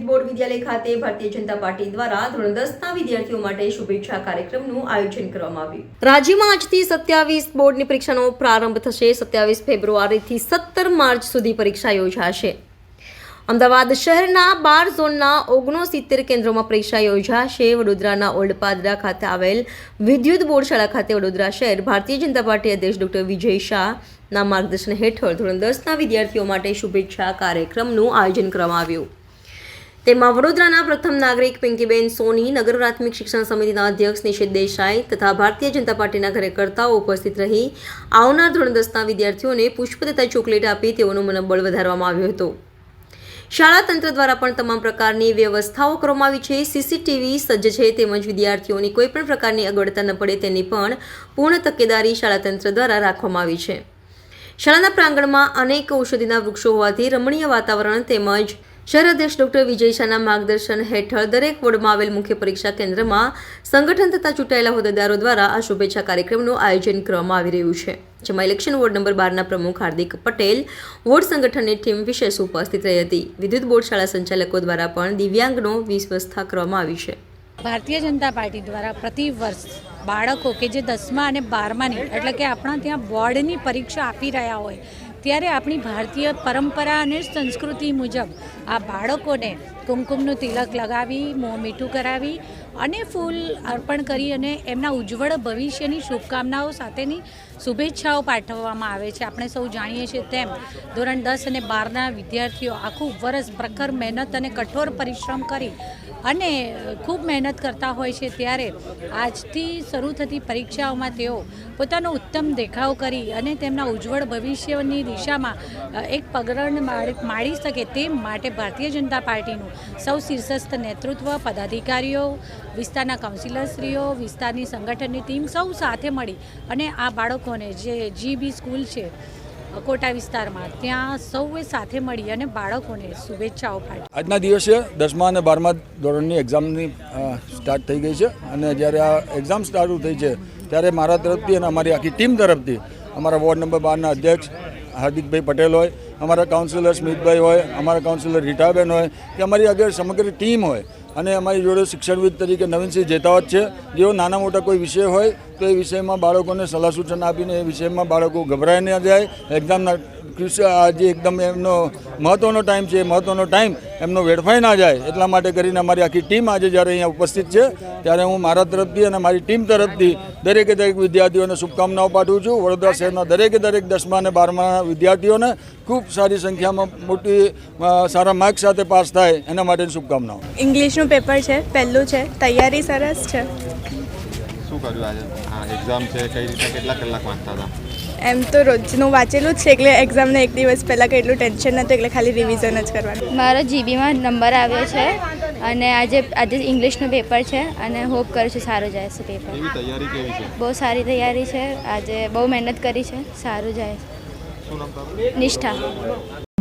વિદ્યુત બોર્ડ વિદ્યાલય ખાતે ભારતીય જનતા પાર્ટી દ્વારા ધોરણ 10ના વિદ્યાર્થીઓ માટે શુભેચ્છા કાર્યક્રમનું આયોજન કરવામાં આવ્યું। રાજ્યમાં આજથી 27 બોર્ડની પરીક્ષાનો પ્રારંભ થશે। 27 ફેબ્રુઆરીથી 17 માર્ચ સુધી પરીક્ષા યોજાશે। અમદાવાદ શહેરના 12 ઝોનના 69 કેન્દ્રોમાં પરીક્ષા યોજાશે। વડોદરાના ઓલ્ડપાદરા ખાતે આવેલ વિદ્યુત બોર્ડ શાળા ખાતે વડોદરા શહેર ભારતીય જનતા પાર્ટી અધ્યક્ષ ડોક્ટર વિજય શાહના માર્ગદર્શન હેઠળ ધોરણ 10ના વિદ્યાર્થીઓ માટે શુભેચ્છા કાર્યક્રમનું આયોજન કરવામાં આવ્યું। તેમાં વડોદરાના પ્રથમ નાગરિક પિંકીબેન સોની, નગર પ્રાથમિક શિક્ષણ સમિતિના અધ્યક્ષ નિશિત દેસાઈ તથા ભારતીય જનતા પાર્ટીના કાર્યકર્તાઓ ઉપસ્થિત રહી આવનાર ધોરણ 10ના વિદ્યાર્થીઓને પુષ્પ તથા ચોકલેટ આપી તેઓનું મનોબળ વધારવામાં આવ્યું હતું। શાળા તંત્ર દ્વારા પણ તમામ પ્રકારની વ્યવસ્થાઓ કરવામાં આવી છે। સીસીટીવી સજ્જ છે તેમજ વિદ્યાર્થીઓની કોઈપણ પ્રકારની અગવડતા ન પડે તેની પણ પૂર્ણ તકેદારી શાળા તંત્ર દ્વારા રાખવામાં આવી છે। શાળાના પ્રાંગણમાં અનેક ઔષધિના વૃક્ષો હોવાથી રમણીય વાતાવરણ તેમજ શહેર અધ્યક્ષ ડોક્ટર વિજય શાહના માર્ગદર્શન હેઠળ દરેક વોર્ડમાં આવેલ મુખ્ય પરીક્ષા કેન્દ્રમાં સંગઠન તથા ચૂંટાયેલા હોદ્દેદારો દ્વારા આ શુભેચ્છા કાર્યક્રમનું આયોજન કરવામાં આવી રહ્યું છે, જેમાં ઇલેક્શન વોર્ડ નંબર 12ના પ્રમુખ હાર્દિક પટેલ, વોર્ડ સંગઠનની ટીમ વિશેષ ઉપસ્થિત રહી હતી। વિદ્યુત બોર્ડ શાળા સંચાલકો દ્વારા પણ દિવ્યાંગનો વ્યવસ્થા કરવામાં આવી છે। ભારતીય જનતા પાર્ટી દ્વારા પ્રતિ વર્ષ બાળકો કે જે 10મા અને 12માની એટલે કે આપણા ત્યાં બોર્ડની પરીક્ષા આપી રહ્યા હોય ત્યારે આપણી ભારતીય પરંપરા અને સંસ્કૃતિ મુજબ આ બાળકોને કુમકુમનું તિલક લગાવી, મોં મીઠું કરાવી અને ફૂલ અર્પણ કરી અને એમના ઉજ્જવળ ભવિષ્યની શુભકામનાઓ સાથેની શુભેચ્છાઓ પાઠવવામાં આવે છે। આપણે સૌ જાણીએ છીએ તેમ ધોરણ 10 અને 12ના વિદ્યાર્થીઓ આખું વર્ષ પ્રખર મહેનત અને કઠોર પરિશ્રમ કરી અને ખૂબ મહેનત કરતા હોય છે ત્યારે આજથી શરૂ થતી પરીક્ષાઓમાં તેઓ પોતાનો ઉત્તમ દેખાવ કરી અને તેમના ઉજ્જવળ ભવિષ્યની દિશામાં એક પગરણ માળી શકે તે માટે ભારતીય જનતા પાર્ટીનું સૌ શીર્ષસ્થ નેતૃત્વ, પદાધિકારીઓ, વિસ્તારના કાઉન્સિલરશ્રીઓ, વિસ્તારની સંગઠનની ટીમ સૌ સાથે મળી અને આ બાળકોને જે જીબી સ્કૂલ છે કોટા વિસ્તારમાં ત્યાં સૌએ સાથે મળી અને બાળકોને શુભેચ્છાઓ પાઠવી। આજના દિવસે 10મા અને 12મા ધોરણની એક્ઝામની સ્ટાર્ટ થઈ ગઈ છે અને જ્યારે આ એક્ઝામ સ્ટાર્ટ થઈ છે ત્યારે મારા તરફથી અને અમારી આખી ટીમ તરફથી અમારા વોર્ડ નંબર 12ના અધ્યક્ષ હાર્દિકભાઈ પટેલ હોય, અમારા કાઉન્સિલર સ્મિતભાઈ હોય, અમારા કાઉન્સિલર રીટાબેન હોય કે અમારી આગળ સમગ્ર ટીમ હોય અને અમારી જોડે શિક્ષણવિદ તરીકે નવીનસિંહ જેતાવત છે, જેઓ નાના મોટા કોઈ વિષય હોય તો એ વિષયમાં બાળકોને સલાહ સૂચન આપીને એ વિષયમાં બાળકો ગભરાઈ ન જાય। એક્ઝામના આજે એકદમ એમનો મહત્ત્વનો ટાઈમ છે, મહત્ત્વનો ટાઈમ એમનો વેડફાઈ ના જાય એટલા માટે કરીને અમારી આખી ટીમ આજે જ્યારે અહીંયા ઉપસ્થિત છે ત્યારે હું મારા તરફથી અને મારી ટીમ તરફથી દરેકે દરેક વિદ્યાર્થીઓને શુભકામનાઓ પાઠવું છું। વડોદરા શહેરના દરેકે દરેક 10મા અને 12મા વિદ્યાર્થીઓને ખૂબ સારી સંખ્યામાં મોટી સારા માર્ક સાથે પાસ થાય એના માટેની શુભકામનાઓ। ઇંગ્લિશનું પેપર છે, પહેલું છે, તૈયારી સરસ છે। શું કર્યું આજે? હા, એક્ઝામ છે, કઈ રીતે કેટલા કલાક વાંચતા હતા? એમ તો રોજનું વાંચેલું જ છે એટલે એક્ઝામને એક દિવસ પહેલાં કંઈ એટલું ટેન્શન નહોતું એટલે ખાલી રિવિઝન જ કરવાનું। મારો જીબીમાં નંબર આવ્યો છે અને આજે ઇંગ્લિશનું પેપર છે અને હોપ કરું છું સારું જાય છે પેપર। કેવી તૈયારી કેવી છે? બહુ સારી તૈયારી છે, આજે બહુ મહેનત કરી છે, સારું જાય। શું નામ તમારું? નિષ્ઠા।